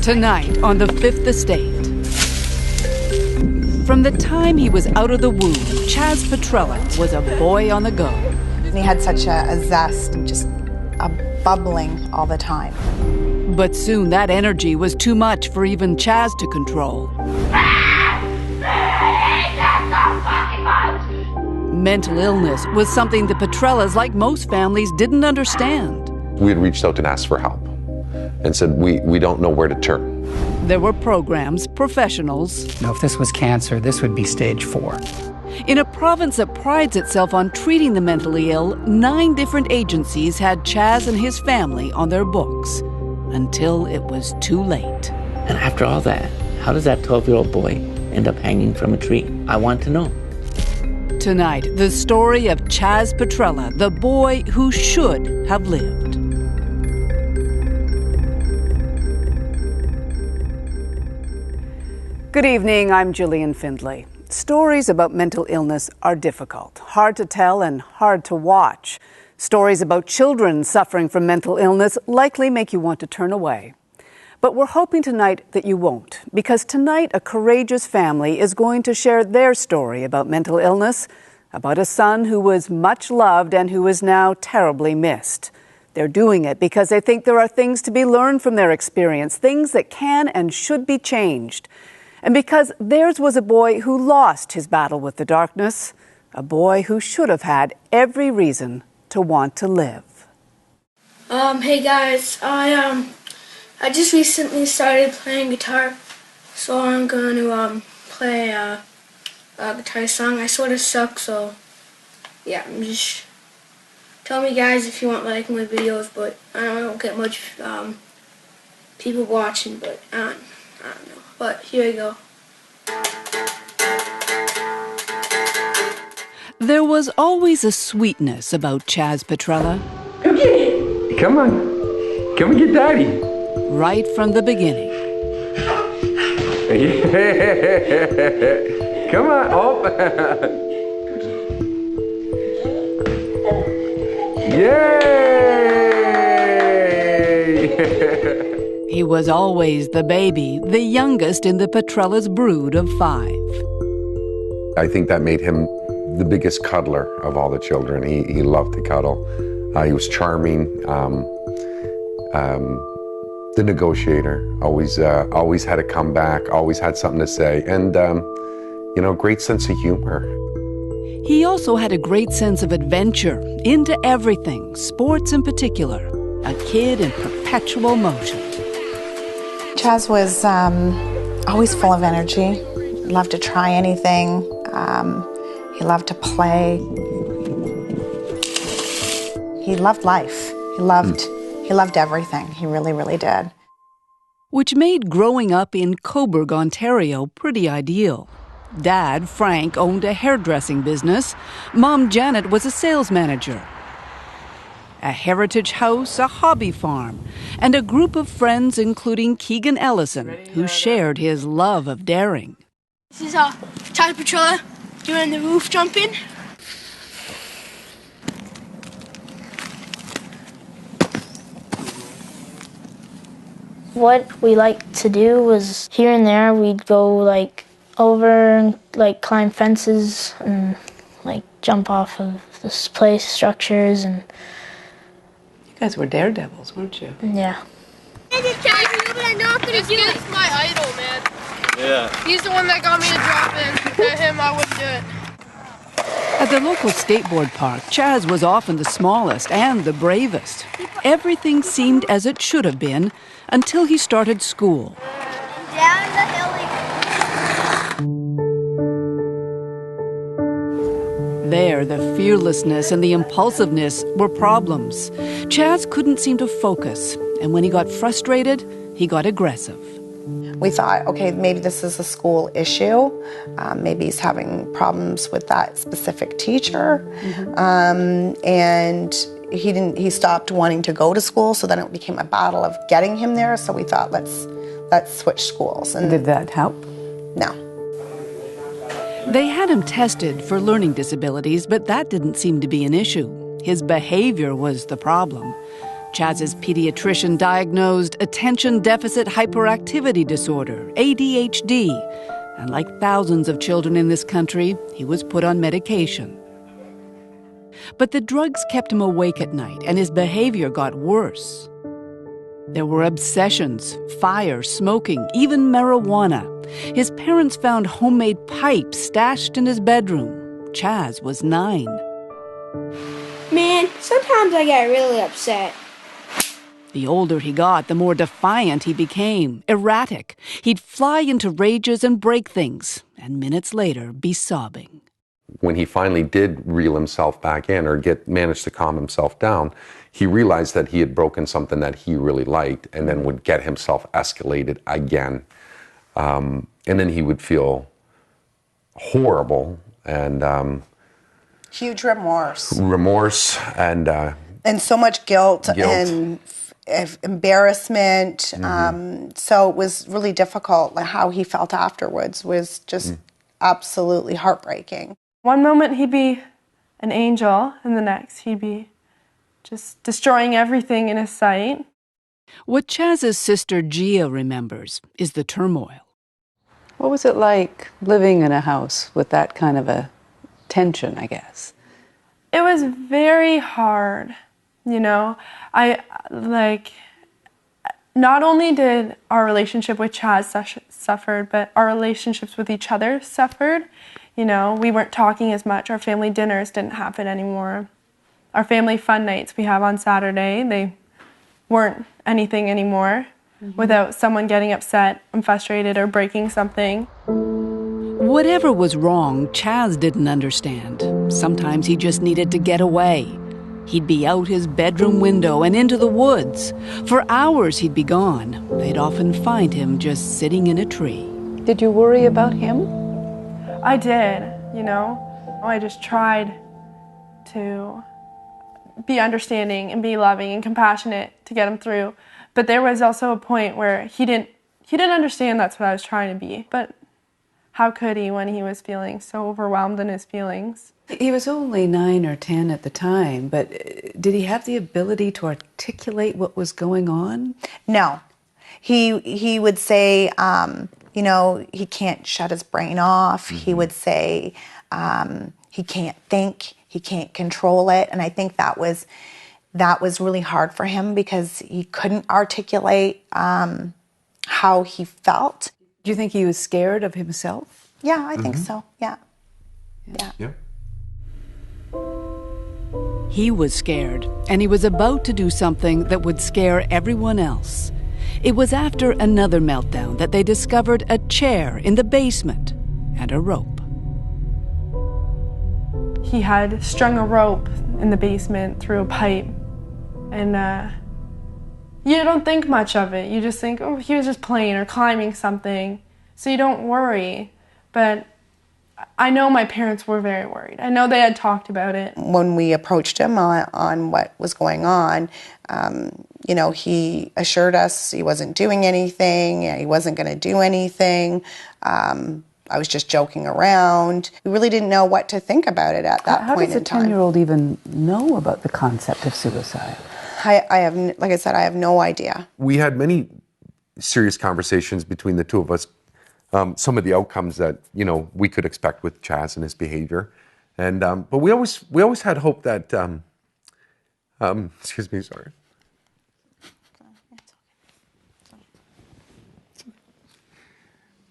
Tonight on the Fifth Estate. From the time he was out of the womb, Chazz Petrella was a boy on the go. He had such a zest and just a bubbling all the time. But soon that energy was too much for even Chazz to control. Mental illness was something the Petrellas, like most families, didn't understand. We had reached out and asked for help and said, we don't know where to turn. There were programs, professionals. If this was cancer, this would be stage 4. In a province that prides itself on treating the mentally ill, 9 different agencies had Chazz and his family on their books until it was too late. And after all that, how does that 12-year-old boy end up hanging from a tree? I want to know. Tonight, the story of Chazz Petrella, the boy who should have lived. Good evening, I'm Gillian Findlay. Stories about mental illness are difficult, hard to tell and hard to watch. Stories about children suffering from mental illness likely make you want to turn away. But we're hoping tonight that you won't, because tonight a courageous family is going to share their story about mental illness, about a son who was much loved and who is now terribly missed. They're doing it because they think there are things to be learned from their experience, things that can and should be changed. And because theirs was a boy who lost his battle with the darkness, a boy who should have had every reason to want to live. Hey guys, I just recently started playing guitar, so I'm going to play a guitar song. I sort of suck, so yeah, tell me guys if you want like my videos, but I don't get much people watching, but I don't know. But here we go. There was always a sweetness about Chazz Petrella. Come on. Come and get Daddy. Right from the beginning. Yeah. Come on. Oh. Yay! He was always the baby, the youngest in the Petrella's brood of 5. I think that made him the biggest cuddler of all the children. He loved to cuddle. He was charming, the negotiator, always had a comeback, always had something to say, and, great sense of humor. He also had a great sense of adventure, into everything, sports in particular, a kid in perpetual motion. Chazz was always full of energy, loved to try anything, he loved to play. He loved life. He loved everything. He really, really did. Which made growing up in Cobourg, Ontario pretty ideal. Dad, Frank, owned a hairdressing business. Mom, Janet, was a sales manager. A heritage house, a hobby farm, and a group of friends including Keegan Ellison, who shared his love of daring. This is Chazz Petrella doing the roof jumping. What we liked to do was here and there we'd go over and climb fences and jump off of this place structures and. You guys were daredevils, weren't you? Yeah. This kid's my idol, man. Yeah. He's the one that got me to drop in. Without him, I wouldn't do it. At the local skateboard park, Chazz was often the smallest and the bravest. Everything seemed as it should have been until he started school. Down the hill. There, the fearlessness and the impulsiveness were problems. Chazz couldn't seem to focus, and when he got frustrated, he got aggressive. We thought, okay, maybe this is a school issue. Maybe he's having problems with that specific teacher. And he stopped wanting to go to school, so then it became a battle of getting him there. So we thought, let's switch schools. And did that help? No. They had him tested for learning disabilities, but that didn't seem to be an issue. His behavior was the problem. Chazz's pediatrician diagnosed attention deficit hyperactivity disorder, ADHD, and like thousands of children in this country, he was put on medication. But the drugs kept him awake at night, and his behavior got worse. There were obsessions, fire, smoking, even marijuana. His parents found homemade pipes stashed in his bedroom. Chazz was 9. Man, sometimes I get really upset. The older he got, the more defiant he became, erratic. He'd fly into rages and break things, and minutes later be sobbing. When he finally did reel himself back in or managed to calm himself down, he realized that he had broken something that he really liked, and then would get himself escalated again. And then he would feel horrible and Huge remorse. And so much guilt. And embarrassment. So it was really difficult. Like how he felt afterwards was just absolutely heartbreaking. One moment he'd be an angel, and the next he'd be just destroying everything in his sight. What Chazz's sister Gia remembers is the turmoil. What was it like living in a house with that kind of a tension, I guess? It was very hard, you know. Not only did our relationship with Chazz suffer, but our relationships with each other suffered. You know, we weren't talking as much. Our family dinners didn't happen anymore. Our family fun nights we have on Saturday, they weren't anything anymore without someone getting upset and frustrated or breaking something. Whatever was wrong, Chazz didn't understand. Sometimes he just needed to get away. He'd be out his bedroom window and into the woods. For hours he'd be gone. They'd often find him just sitting in a tree. Did you worry about him? I did, you know. I just tried to be understanding and be loving and compassionate to get him through. But there was also a point where he didn't understand that's what I was trying to be. But how could he when he was feeling so overwhelmed in his feelings? He was only 9 or 10 at the time, but did he have the ability to articulate what was going on? No. He would say, you know, he can't shut his brain off. He would say he can't think, he can't control it. And I think that was really hard for him because he couldn't articulate how he felt. Do you think he was scared of himself? Yeah, I think so. Yeah. He was scared, and he was about to do something that would scare everyone else. It was after another meltdown that they discovered a chair in the basement and a rope. He had strung a rope in the basement through a pipe, and you don't think much of it. You just think, oh, he was just playing or climbing something, so you don't worry. But I know my parents were very worried. I know they had talked about it. When we approached him on what was going on, you know, he assured us he wasn't doing anything, he wasn't going to do anything. I was just joking around. We really didn't know what to think about it at that point in time. How does a 10-year-old even know about the concept of suicide? I have, like I said, I have no idea. we had many serious conversations between the two of us. Some of the outcomes that, you know, we could expect with Chazz and his behavior. And, but we always had hope that, excuse me, sorry.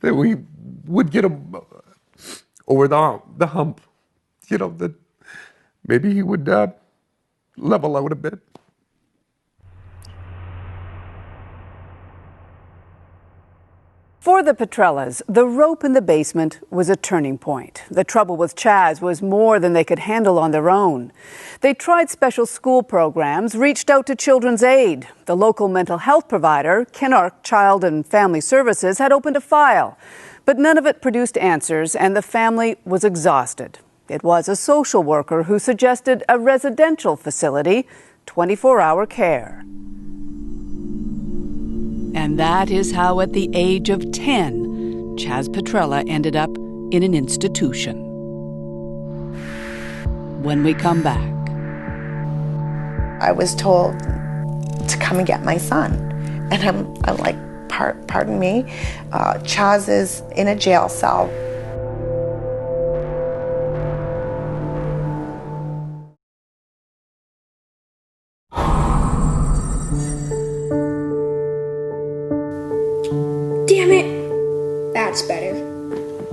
That we would get him over the hump, you know, that maybe he would level out a bit. For the Petrellas, the rope in the basement was a turning point. The trouble with Chazz was more than they could handle on their own. They tried special school programs, reached out to Children's Aid. The local mental health provider, Kinark Child and Family Services, had opened a file. But none of it produced answers, and the family was exhausted. It was a social worker who suggested a residential facility, 24-hour care. And that is how, at the age of 10, Chazz Petrella ended up in an institution. When we come back. I was told to come and get my son. And I'm like, pardon me, Chazz is in a jail cell. Damn it! That's better.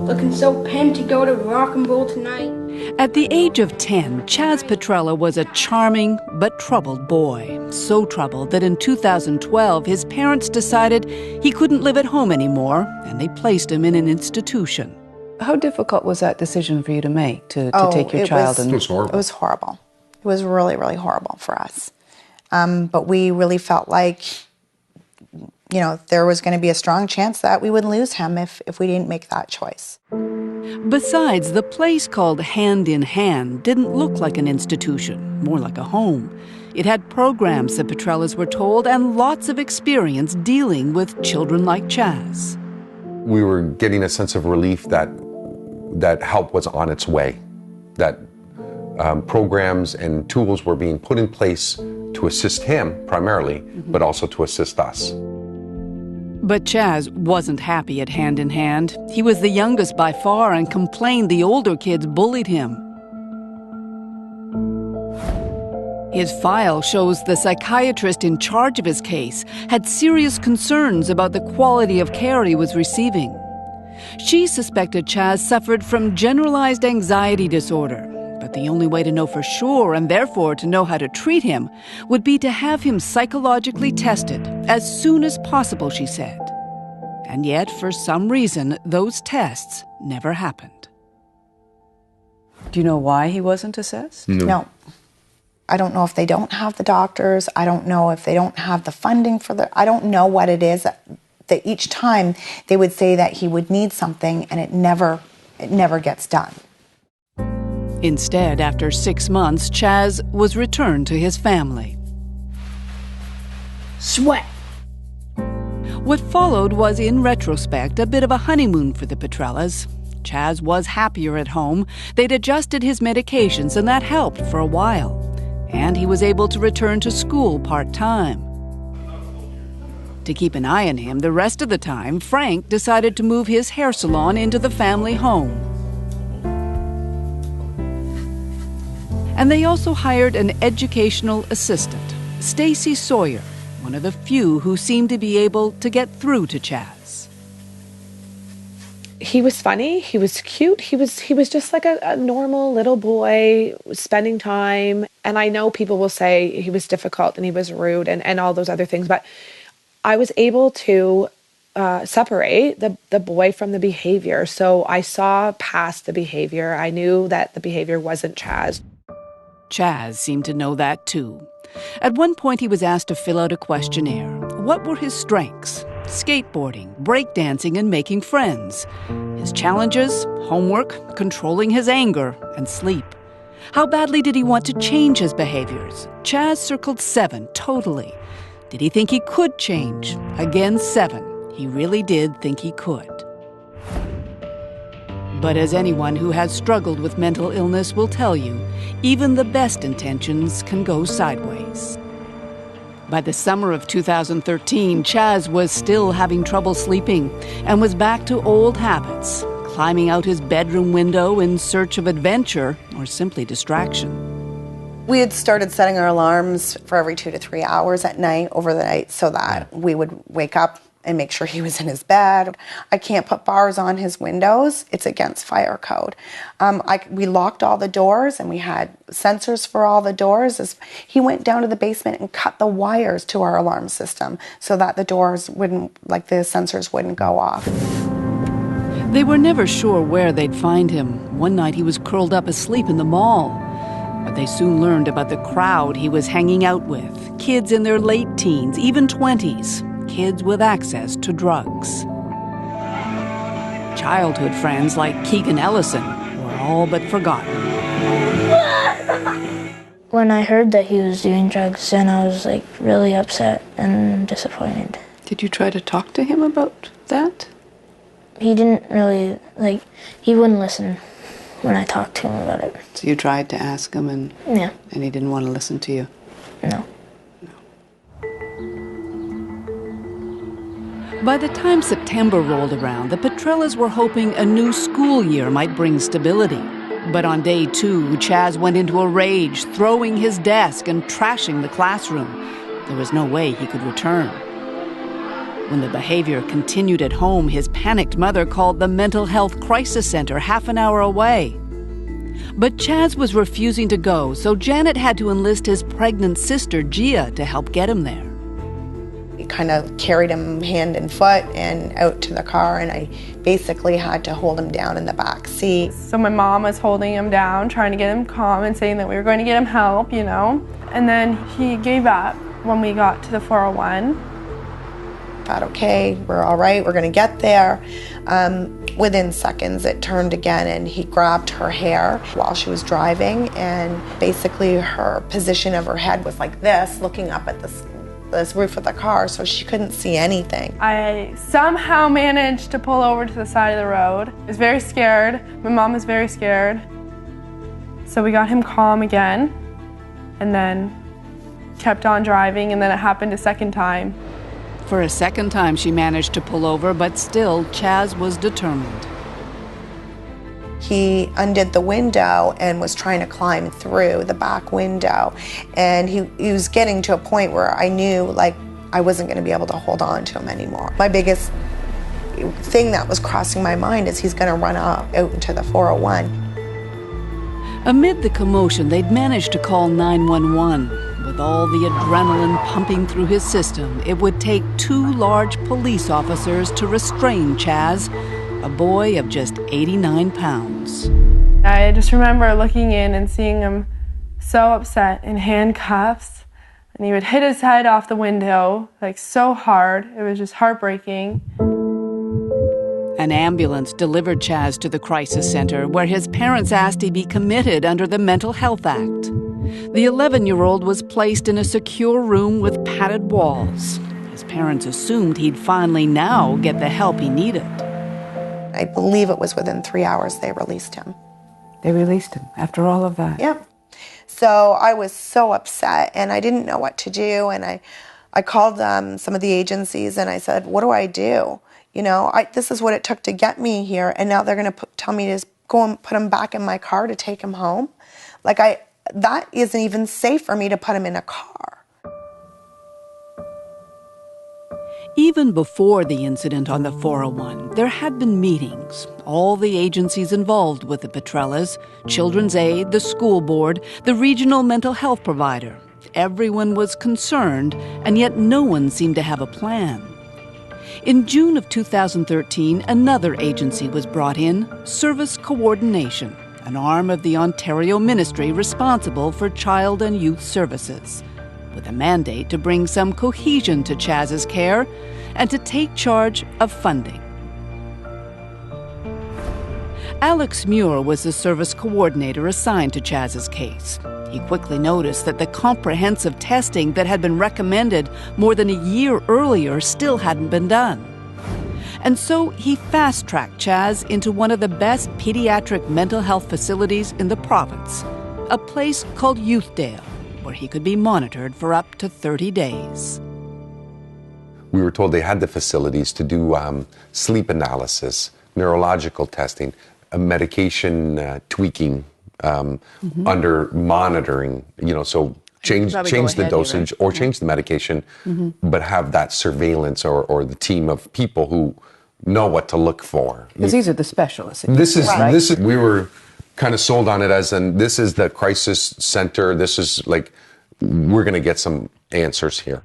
Looking so pimped to go to rock and roll tonight. At the age of 10, Chazz Petrella was a charming but troubled boy. So troubled that in 2012, his parents decided he couldn't live at home anymore, and they placed him in an institution. How difficult was that decision for you to make, to take your child? It was horrible. It was horrible. It was really, really horrible for us. But we really felt like, you know, there was going to be a strong chance that we would lose him if we didn't make that choice. Besides, the place called Hand in Hand didn't look like an institution, more like a home. It had programs, the Petrellas were told, and lots of experience dealing with children like Chazz. We were getting a sense of relief that help was on its way, that programs and tools were being put in place to assist him primarily, but also to assist us. But Chazz wasn't happy at Hand in Hand. He was the youngest by far and complained the older kids bullied him. His file shows the psychiatrist in charge of his case had serious concerns about the quality of care he was receiving. She suspected Chazz suffered from generalized anxiety disorder, but the only way to know for sure, and therefore to know how to treat him, would be to have him psychologically tested as soon as possible, she said. And yet, for some reason, those tests never happened. Do you know why he wasn't assessed? No. I don't know if they don't have the doctors. I don't know if they don't have the funding for I don't know what it is that each time they would say that he would need something, and it never gets done. Instead, after 6 months, Chazz was returned to his family. Sweat. What followed was, in retrospect, a bit of a honeymoon for the Petrellas. Chazz was happier at home. They'd adjusted his medications, and that helped for a while. And he was able to return to school part-time. To keep an eye on him the rest of the time, Frank decided to move his hair salon into the family home. And they also hired an educational assistant, Stacy Sawyer, one of the few who seemed to be able to get through to Chazz. He was funny, he was cute, he was just like a normal little boy spending time. And I know people will say he was difficult and he was rude and all those other things, but I was able to separate the boy from the behavior. So I saw past the behavior. I knew that the behavior wasn't Chazz. Chazz seemed to know that too. At one point he was asked to fill out a questionnaire. What were his strengths? Skateboarding, breakdancing, and making friends. His challenges, homework, controlling his anger, and sleep. How badly did he want to change his behaviors? Chazz circled 7 totally. Did he think he could change? Again, 7. He really did think he could. But as anyone who has struggled with mental illness will tell you, even the best intentions can go sideways. By the summer of 2013, Chazz was still having trouble sleeping and was back to old habits, climbing out his bedroom window in search of adventure or simply distraction. We had started setting our alarms for every 2 to 3 hours at night, over the night, so that we would wake up and make sure he was in his bed. I can't put bars on his windows. It's against fire code. We locked all the doors, and we had sensors for all the doors. He went down to the basement and cut the wires to our alarm system so that the doors wouldn't, like the sensors wouldn't go off. They were never sure where they'd find him. One night he was curled up asleep in the mall. But they soon learned about the crowd he was hanging out with. Kids in their late teens, even 20s. Kids with access to drugs. Childhood friends like Keegan Ellison were all but forgotten. When I heard that he was doing drugs, then I was like really upset and disappointed. Did you try to talk to him about that? He didn't really, he wouldn't listen when I talked to him about it. So you tried to ask him and Yeah. he didn't want to listen to you? No. By the time September rolled around, the Petrellas were hoping a new school year might bring stability. But on day 2, Chazz went into a rage, throwing his desk and trashing the classroom. There was no way he could return. When the behavior continued at home, his panicked mother called the Mental Health Crisis Center half an hour away. But Chazz was refusing to go, so Janet had to enlist his pregnant sister, Gia, to help get him there. We kind of carried him hand and foot and out to the car, and I basically had to hold him down in the back seat. So my mom was holding him down, trying to get him calm and saying that we were going to get him help, you know. And then he gave up when we got to the 401. Thought, okay, we're all right, we're going to get there. Within seconds, it turned again, and he grabbed her hair while she was driving, and basically her position of her head was like this, looking up at this roof of the car, so she couldn't see anything. I somehow managed to pull over to the side of the road. I was very scared. My mom was very scared. So we got him calm again, and then kept on driving, and then it happened a second time. For a second time, she managed to pull over, but still, Chazz was determined. He undid the window and was trying to climb through the back window. And he was getting to a point where I knew, like, I wasn't going to be able to hold on to him anymore. My biggest thing that was crossing my mind is he's going to run out into the 401. Amid the commotion, they'd managed to call 911. With all the adrenaline pumping through his system, it would take 2 large police officers to restrain Chazz, a boy of just 89 pounds. I just remember looking in and seeing him so upset in handcuffs, and he would hit his head off the window, like so hard. It was just heartbreaking. An ambulance delivered Chazz to the crisis center, where his parents asked he be committed under the Mental Health Act. The 11-year-old was placed in a secure room with padded walls. His parents assumed he'd finally now get the help he needed. I believe it was within 3 hours they released him. They released him after all of that? Yep. So I was so upset, and I didn't know what to do, and I called some of the agencies, and I said, what do I do? You know, this is what it took to get me here, and now they're going to tell me to go and put him back in my car to take him home? Like, that isn't even safe for me to put him in a car. Even before the incident on the 401, there had been meetings. All the agencies involved with the Petrellas, Children's Aid, the school board, the regional mental health provider. Everyone was concerned, and yet no one seemed to have a plan. In June of 2013, another agency was brought in, Service Coordination, an arm of the Ontario Ministry responsible for child and youth services, with a mandate to bring some cohesion to Chazz's care and to take charge of funding. Alex Muir was the service coordinator assigned to Chazz's case. He quickly noticed that the comprehensive testing that had been recommended more than a year earlier still hadn't been done. And so he fast-tracked Chazz into one of the best pediatric mental health facilities in the province, a place called Youthdale, where he could be monitored for up to 30 days. We were told they had the facilities to do sleep analysis, neurological testing, medication tweaking under monitoring, so change the dosage or change the medication, but have that surveillance or the team of people who know what to look for. Because these are the specialists. This is we were kind of sold on it as this is the crisis center. This is like, we're going to get some answers here.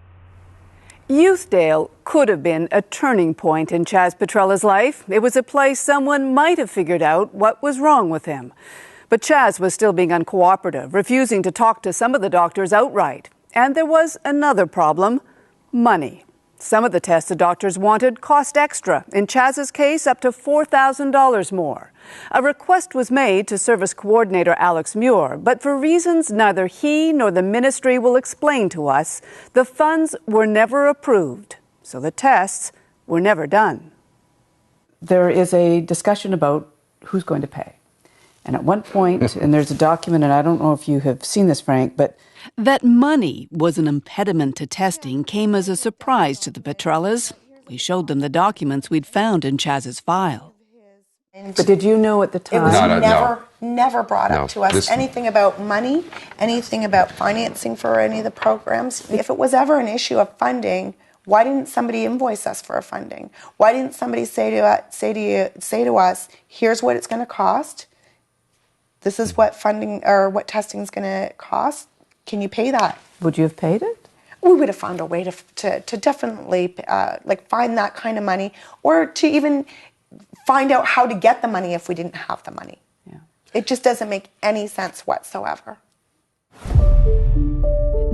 Youthdale could have been a turning point in Chazz Petrella's life. It was a place someone might have figured out what was wrong with him. But Chazz was still being uncooperative, refusing to talk to some of the doctors outright. And there was another problem: money. Some of the tests the doctors wanted cost extra. In Chazz's case, up to $4,000 more. A request was made to Service Coordinator Alex Muir, but for reasons neither he nor the ministry will explain to us, the funds were never approved, so the tests were never done. There is a discussion about who's going to pay. And at one point, and there's a document, and I don't know if you have seen this, Frank, but that money was an impediment to testing came as a surprise to the Petrellas. We showed them the documents we'd found in Chazz's file. But did you know at the time? It was No. never brought No, up to us this- anything about money, anything about financing for any of the programs. If it was ever an issue of funding, why didn't somebody invoice us for a funding? Why didn't somebody say to us, here's what it's going to cost. This is what funding or what testing is going to cost. Can you pay that? Would you have paid it? We would have found a way to definitely find that kind of money, or to even find out how to get the money if we didn't have the money. Yeah. It just doesn't make any sense whatsoever.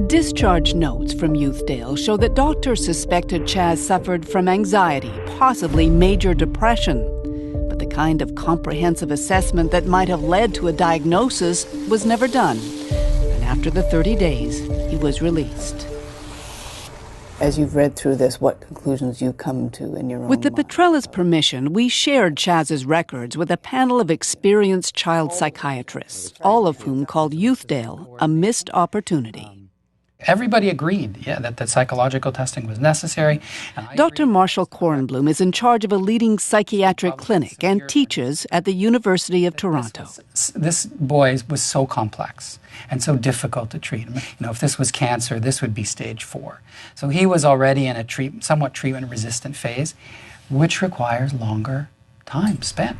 Discharge notes from Youthdale show that doctors suspected Chazz suffered from anxiety, possibly major depression. But the kind of comprehensive assessment that might have led to a diagnosis was never done. And after the 30 days, he was released. As you've read through this, what conclusions you come to in your own With the mind? Petrella's permission, we shared Chazz's records with a panel of experienced child psychiatrists, all of whom called Youthdale a missed opportunity. Everybody agreed, that the psychological testing was necessary. Dr. Marshall Kornblum is in charge of a leading psychiatric clinic and teaches at the University of Toronto. This boy was so complex and so difficult to treat. If this was cancer, this would be stage 4. So he was already in a somewhat treatment-resistant phase, which requires longer time spent.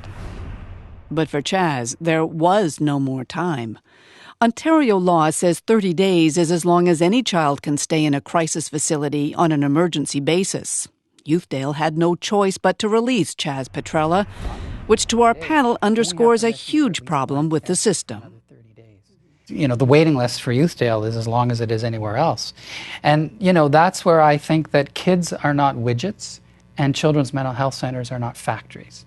But for Chazz, there was no more time. Ontario law says 30 days is as long as any child can stay in a crisis facility on an emergency basis. Youthdale had no choice but to release Chazz Petrella, which to our panel underscores a huge problem with the system. The waiting list for Youthdale is as long as it is anywhere else. And, that's where I think that kids are not widgets and children's mental health centers are not factories.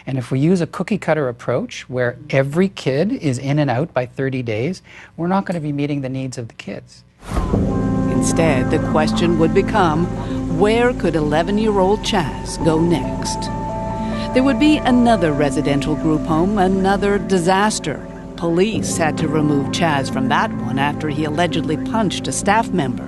And if we use a cookie-cutter approach where every kid is in and out by 30 days, we're not going to be meeting the needs of the kids. Instead, the question would become, where could 11-year-old Chazz go next? There would be another residential group home, another disaster. Police had to remove Chazz from that one after he allegedly punched a staff member.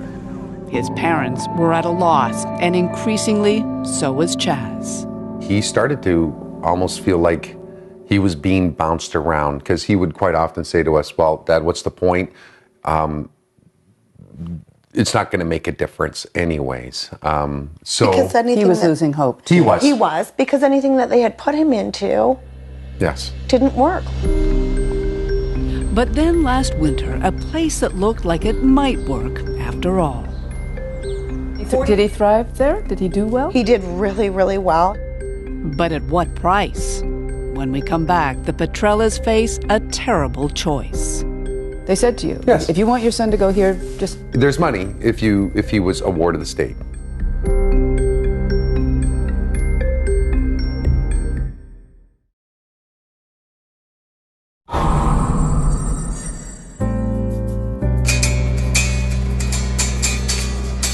His parents were at a loss, and increasingly, so was Chazz. He started to almost feel like he was being bounced around, because he would quite often say to us, well, Dad, what's the point? It's not going to make a difference anyways. Because he was losing hope. He was. He was, because anything that they had put him into didn't work. But then last winter, a place that looked like it might work after all. Did he thrive there? Did he do well? He did really, really well. But at what price? When we come back, the Petrellas face a terrible choice. They said to you, yes, if you want your son to go here, just... There's money if he was a ward of the state.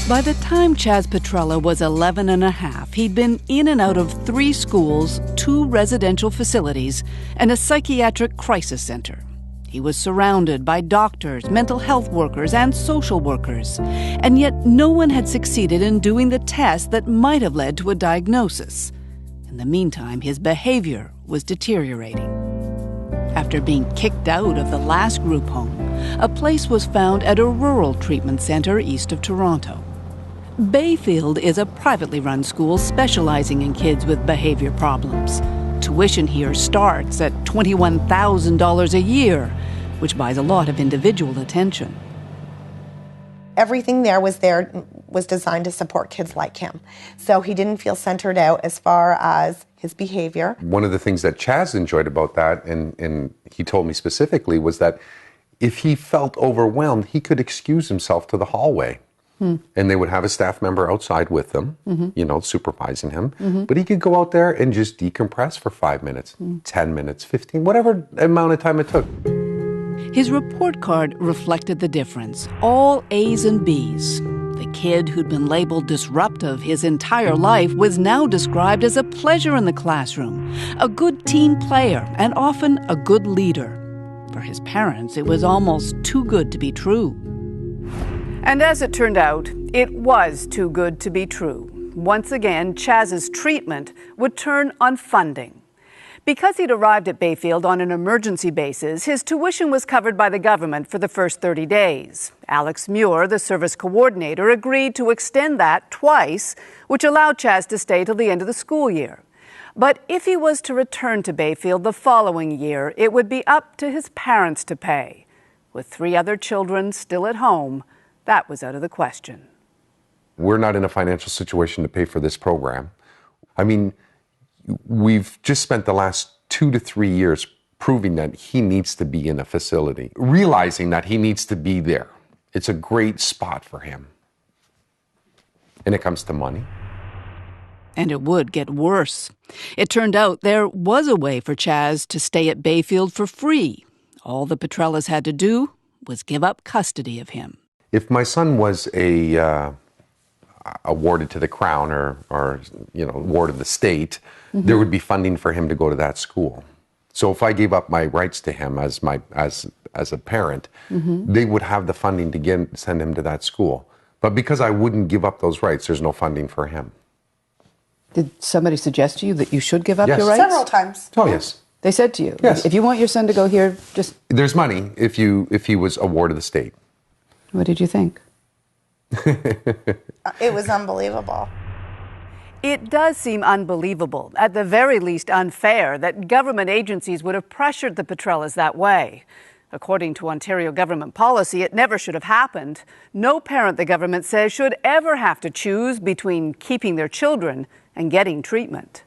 By the time Chazz Petrella was 11 and a half, he'd been in and out of 3 schools, 2 residential facilities, and a psychiatric crisis center. He was surrounded by doctors, mental health workers, and social workers. And yet no one had succeeded in doing the test that might have led to a diagnosis. In the meantime, his behavior was deteriorating. After being kicked out of the last group home, a place was found at a rural treatment center east of Toronto. Bayfield is a privately run school specializing in kids with behavior problems. Tuition here starts at $21,000 a year, which buys a lot of individual attention. Everything there was designed to support kids like him. So he didn't feel centered out as far as his behavior. One of the things that Chazz enjoyed about that, and he told me specifically, was that if he felt overwhelmed, he could excuse himself to the hallway. And they would have a staff member outside with them, supervising him. But he could go out there and just decompress for 5 minutes, 10 minutes, 15, whatever amount of time it took. His report card reflected the difference, all A's and B's. The kid who'd been labeled disruptive his entire life was now described as a pleasure in the classroom, a good team player, and often a good leader. For his parents, it was almost too good to be true. And as it turned out, it was too good to be true. Once again, Chazz's treatment would turn on funding. Because he'd arrived at Bayfield on an emergency basis, his tuition was covered by the government for the first 30 days. Alex Muir, the service coordinator, agreed to extend that twice, which allowed Chazz to stay till the end of the school year. But if he was to return to Bayfield the following year, it would be up to his parents to pay. With 3 other children still at home, that was out of the question. We're not in a financial situation to pay for this program. I mean, we've just spent the last 2 to 3 years proving that he needs to be in a facility, realizing that he needs to be there. It's a great spot for him. And it comes to money. And it would get worse. It turned out there was a way for Chazz to stay at Bayfield for free. All the Petrellas had to do was give up custody of him. If my son was awarded to the Crown or awarded the state, there would be funding for him to go to that school. So if I gave up my rights to him as a parent, they would have the funding to send him to that school. But because I wouldn't give up those rights, there's no funding for him. Did somebody suggest to you that you should give up Yes. your rights? Several times. Oh, yes. They said to you, Yes. if you want your son to go here, just... There's money if he was awarded the state. What did you think? It was unbelievable. It does seem unbelievable, at the very least unfair, that government agencies would have pressured the Petrellas that way. According to Ontario government policy, it never should have happened. No parent, the government says, should ever have to choose between keeping their children and getting treatment.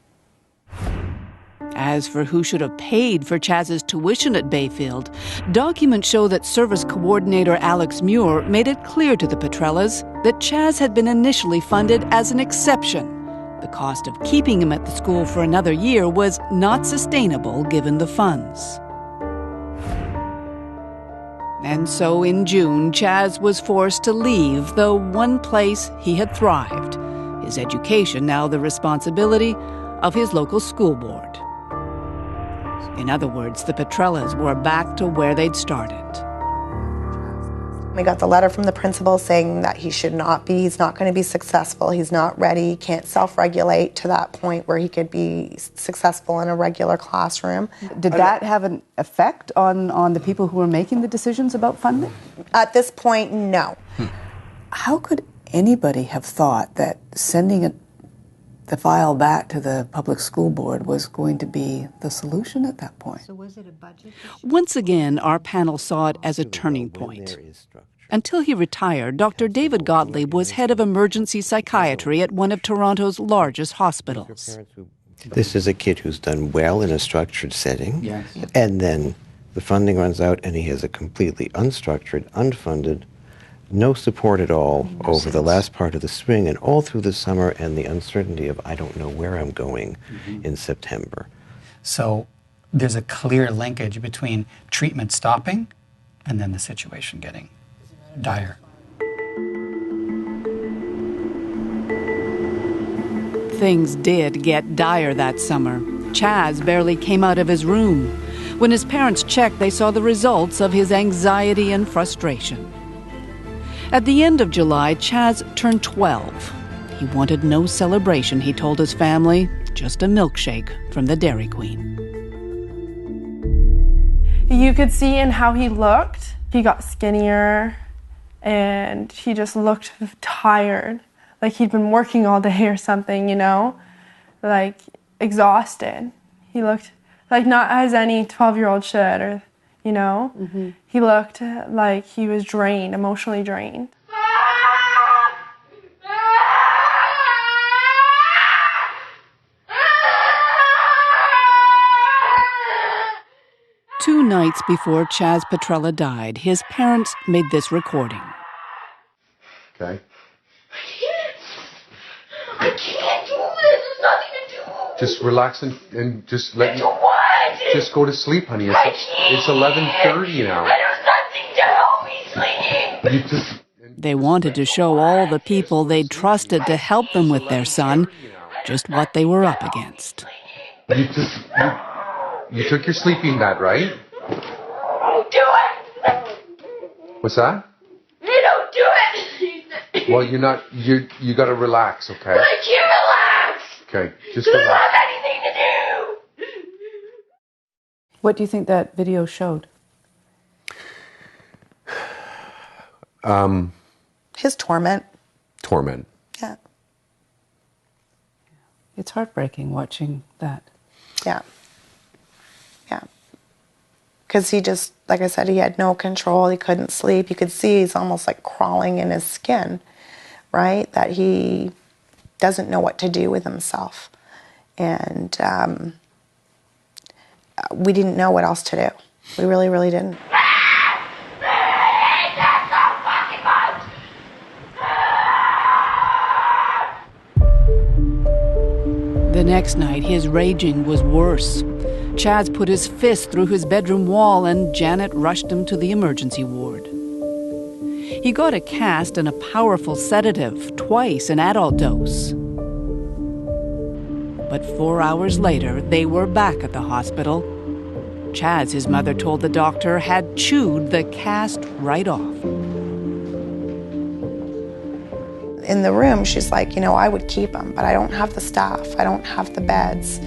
As for who should have paid for Chazz's tuition at Bayfield, documents show that service coordinator Alex Muir made it clear to the Petrellas that Chazz had been initially funded as an exception. The cost of keeping him at the school for another year was not sustainable given the funds. And so in June, Chazz was forced to leave the one place he had thrived. His education now the responsibility of his local school board. In other words, the Petrellas were back to where they'd started. We got the letter from the principal saying that he's not going to be successful, he's not ready, he can't self-regulate to that point where he could be successful in a regular classroom. Did that have an effect on the people who were making the decisions about funding? At this point, no. How could anybody have thought that sending the file back to the public school board was going to be the solution at that point? So was it a budget issue? Once again, our panel saw it as a turning point. Until he retired, Dr. David Gottlieb was head of emergency psychiatry at one of Toronto's largest hospitals. This is a kid who's done well in a structured setting, Yes. and then the funding runs out and he has a completely unstructured, unfunded, no support at all over the last part of the spring and all through the summer, and the uncertainty of I don't know where I'm going in September. So there's a clear linkage between treatment stopping and then the situation getting dire. Things did get dire that summer. Chazz barely came out of his room. When his parents checked, they saw the results of his anxiety and frustration. At the end of July, Chazz turned 12. He wanted no celebration, he told his family, just a milkshake from the Dairy Queen. You could see in how he looked. He got skinnier and he just looked tired, like he'd been working all day or something, like exhausted. He looked like not as any 12-year-old should, or He looked like he was drained, emotionally drained. Two nights before Chazz Petrella died, his parents made this recording. Okay. I can't do this. There's nothing to do. Just relax and just let you what? Just go to sleep, honey. It's 11:30 now. There's nothing to help me sleep. They wanted to show all the people they'd trusted to help them with their son just what they were up against. You took your sleeping bag, right? Don't do it. What's that? They don't do it. Well, you're not. You got to relax, okay? I can't relax. Okay, just Because I don't relax. have anything to do. What do you think that video showed? His torment. Torment. Yeah. It's heartbreaking watching that. Yeah. Yeah. Because he just, like I said, he had no control. He couldn't sleep. You could see he's almost like crawling in his skin, right? That he doesn't know what to do with himself. And we didn't know what else to do. We really, really didn't. The next night, his raging was worse. Chazz put his fist through his bedroom wall and Janet rushed him to the emergency ward. He got a cast and a powerful sedative, twice an adult dose. But 4 hours later, they were back at the hospital. Chazz, his mother told the doctor, had chewed the cast right off. In the room, she's like, I would keep him, but I don't have the staff. I don't have the beds.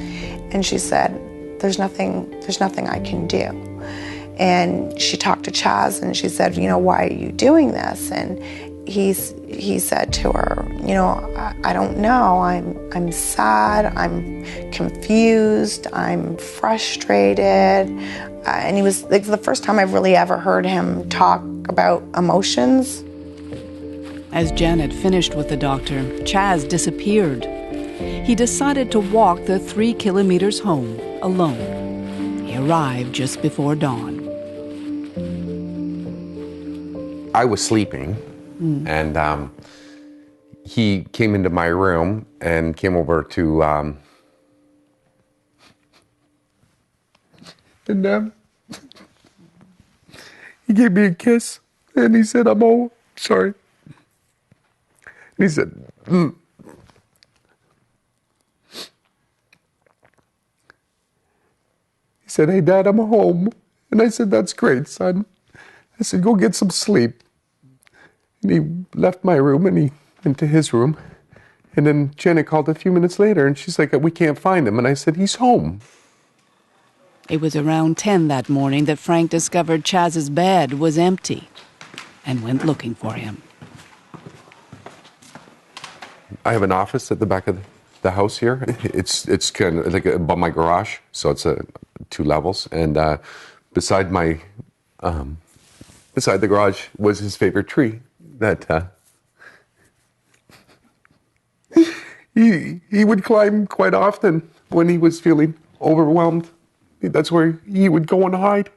And she said, there's nothing I can do. And she talked to Chazz and she said, why are you doing this? And he said to her, I don't know. I'm sad. I'm confused. I'm frustrated. And he was like the first time I've really ever heard him talk about emotions. As Janet finished with the doctor, Chazz disappeared. He decided to walk the 3 kilometers home alone. He arrived just before dawn. I was sleeping, and he came into my room and came over to, and he gave me a kiss, and he said, "I'm sorry." And he said, He said, "Hey, Dad, I'm home." And I said, "That's great, son." I said, "Go get some sleep." And he left my room and he went to his room. And then Janet called a few minutes later and she's like, "We can't find him." And I said, "He's home." It was around 10 that morning that Frank discovered Chazz's bed was empty and went looking for him. I have an office at the back of the house here. It's kind of like above my garage, so it's 2 levels. And beside the garage was his favorite tree that he would climb quite often when he was feeling overwhelmed. That's where he would go and hide.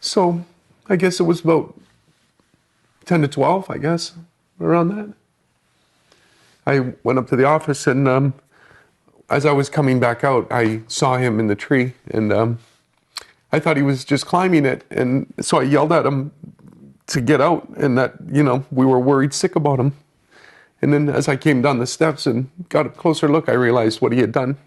So I guess it was about 10 to 12, I guess, around that. I went up to the office and as I was coming back out, I saw him in the tree and I thought he was just climbing it. And so I yelled at him to get out and that, we were worried sick about him. And then as I came down the steps and got a closer look, I realized what he had done.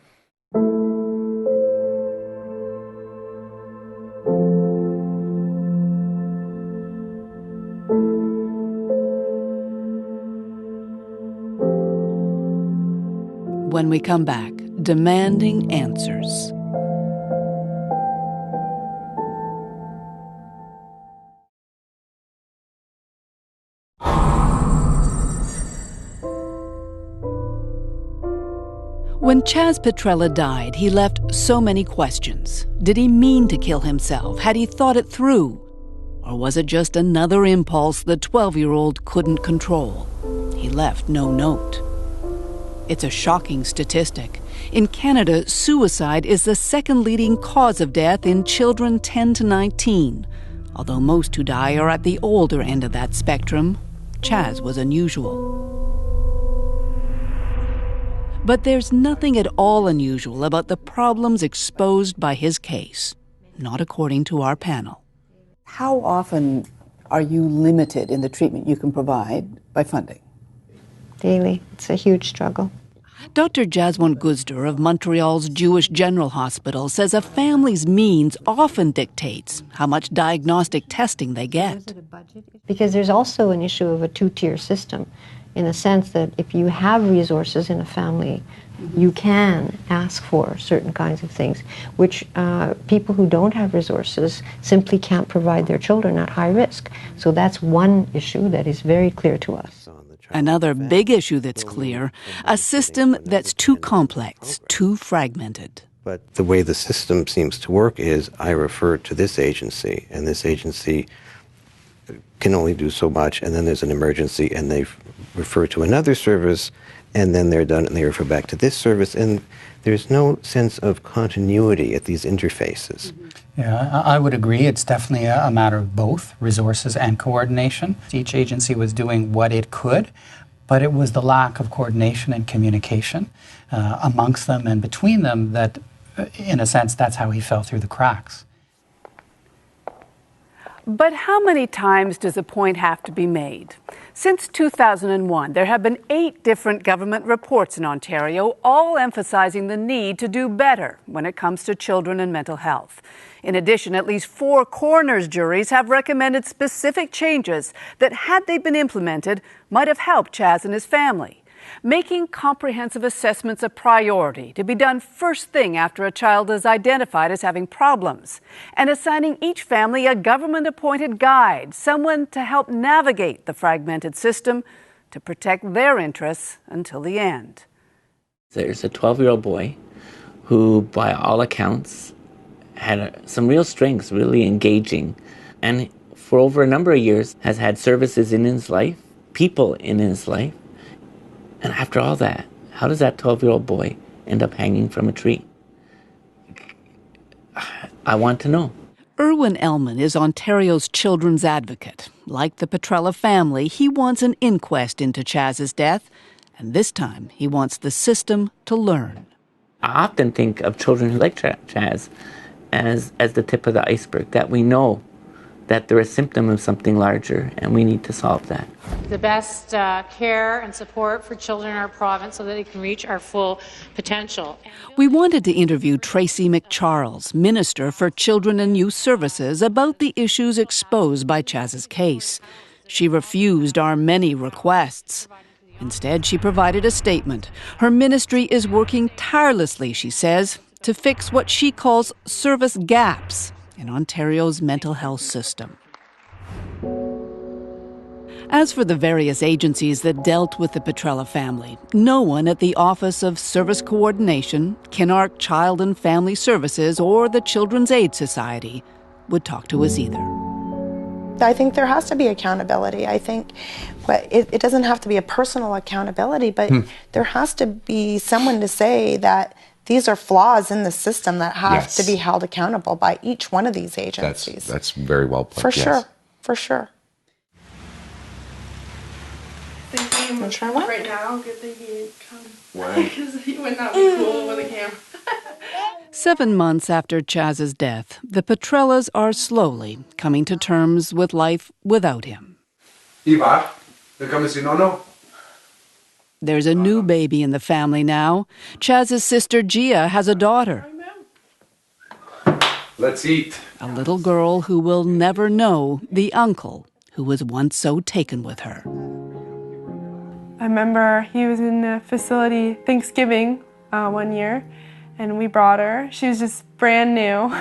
When we come back, demanding answers. When Chazz Petrella died, he left so many questions. Did he mean to kill himself? Had he thought it through? Or was it just another impulse the 12-year-old couldn't control? He left no note. It's a shocking statistic. In Canada, suicide is the second leading cause of death in children 10 to 19. Although most who die are at the older end of that spectrum, Chazz was unusual. But there's nothing at all unusual about the problems exposed by his case, not according to our panel. How often are you limited in the treatment you can provide by funding? Daily. It's a huge struggle. Dr. Jaswant Guzder of Montreal's Jewish General Hospital says a family's means often dictates how much diagnostic testing they get. Because there's also an issue of a 2-tier system. in a sense that if you have resources in a family, you can ask for certain kinds of things, which people who don't have resources simply can't provide their children at high risk. So that's one issue that is very clear to us. Another big issue that's clear, a system that's too complex, too fragmented. But the way the system seems to work is I refer to this agency, and this agency can only do so much, and then there's an emergency, and they refer to another service, and then they're done, and they refer back to this service, and there's no sense of continuity at these interfaces. Yeah, I would agree. It's definitely a matter of both resources and coordination. Each agency was doing what it could, but it was the lack of coordination and communication amongst them and between them that, in a sense, that's how he fell through the cracks. But how many times does a point have to be made? Since 2001, there have been 8 different government reports in Ontario, all emphasizing the need to do better when it comes to children and mental health. In addition, at least 4 coroner's juries have recommended specific changes that, had they been implemented, might have helped Chazz and his family. Making comprehensive assessments a priority to be done first thing after a child is identified as having problems, and assigning each family a government-appointed guide, someone to help navigate the fragmented system to protect their interests until the end. There's a 12-year-old boy who, by all accounts, had some real strengths, really engaging, and for over a number of years has had services in his life, people in his life. And after all that, how does that 12-year-old boy end up hanging from a tree? I want to know. Irwin Ellman is Ontario's children's advocate. Like the Petrella family, he wants an inquest into Chazz's death, and this time he wants the system to learn. I often think of children who like Chazz as the tip of the iceberg, that we know that they're a symptom of something larger, and we need to solve that. The best care and support for children in our province so that they can reach our full potential. We wanted to interview Tracy McCharles, Minister for Children and Youth Services, about the issues exposed by Chazz's case. She refused our many requests. Instead, she provided a statement. Her ministry is working tirelessly, she says, to fix what she calls service gaps in Ontario's mental health system. As for the various agencies that dealt with the Petrella family, no one at the Office of Service Coordination, Kinark Child and Family Services, or the Children's Aid Society would talk to us either. I think there has to be accountability. I think it doesn't have to be a personal accountability, but there has to be someone to say that these are flaws in the system that have to be held accountable by each one of these agencies. That's very well put. For sure, for sure. Right now, good thing he didn't come. Why? Because he would not be cool with a camera. 7 months after Chazz's death, the Petrellas are slowly coming to terms with life without him. Ivar, come see Nono. There's a new baby in the family now. Chazz's sister Gia has a daughter. Let's eat. A little girl who will never know the uncle who was once so taken with her. I remember he was in a facility Thanksgiving one year, and we brought her. She was just brand new,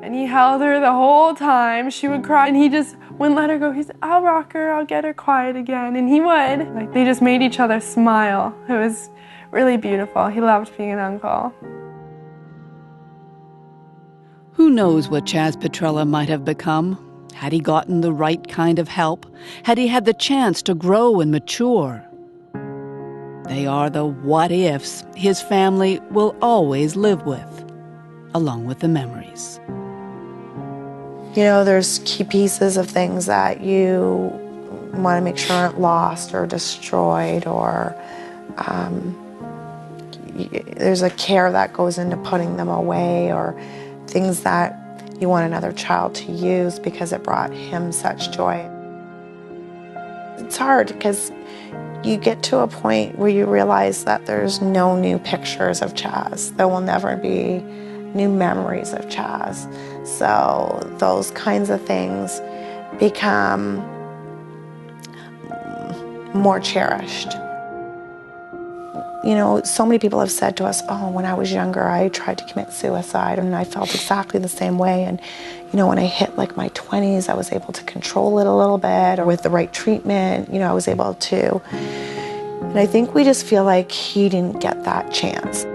and he held her the whole time. She would cry, and he just wouldn't let her go. He said, "I'll rock her, I'll get her quiet again," and he would. Like, they just made each other smile. It was really beautiful. He loved being an uncle. Who knows what Chazz Petrella might have become? Had he gotten the right kind of help? Had he had the chance to grow and mature? They are the what-ifs his family will always live with, along with the memories. You know, there's key pieces of things that you want to make sure aren't lost or destroyed, or there's a care that goes into putting them away, or things that you want another child to use because it brought him such joy. It's hard because you get to a point where you realize that there's no new pictures of Chazz. There will never be new memories of Chazz. So those kinds of things become more cherished. You know, so many people have said to us, oh, when I was younger, I tried to commit suicide, and I felt exactly the same way. And, you know, when I hit like my 20s, I was able to control it a little bit, or with the right treatment, you know, I was able to. And I think we just feel like he didn't get that chance.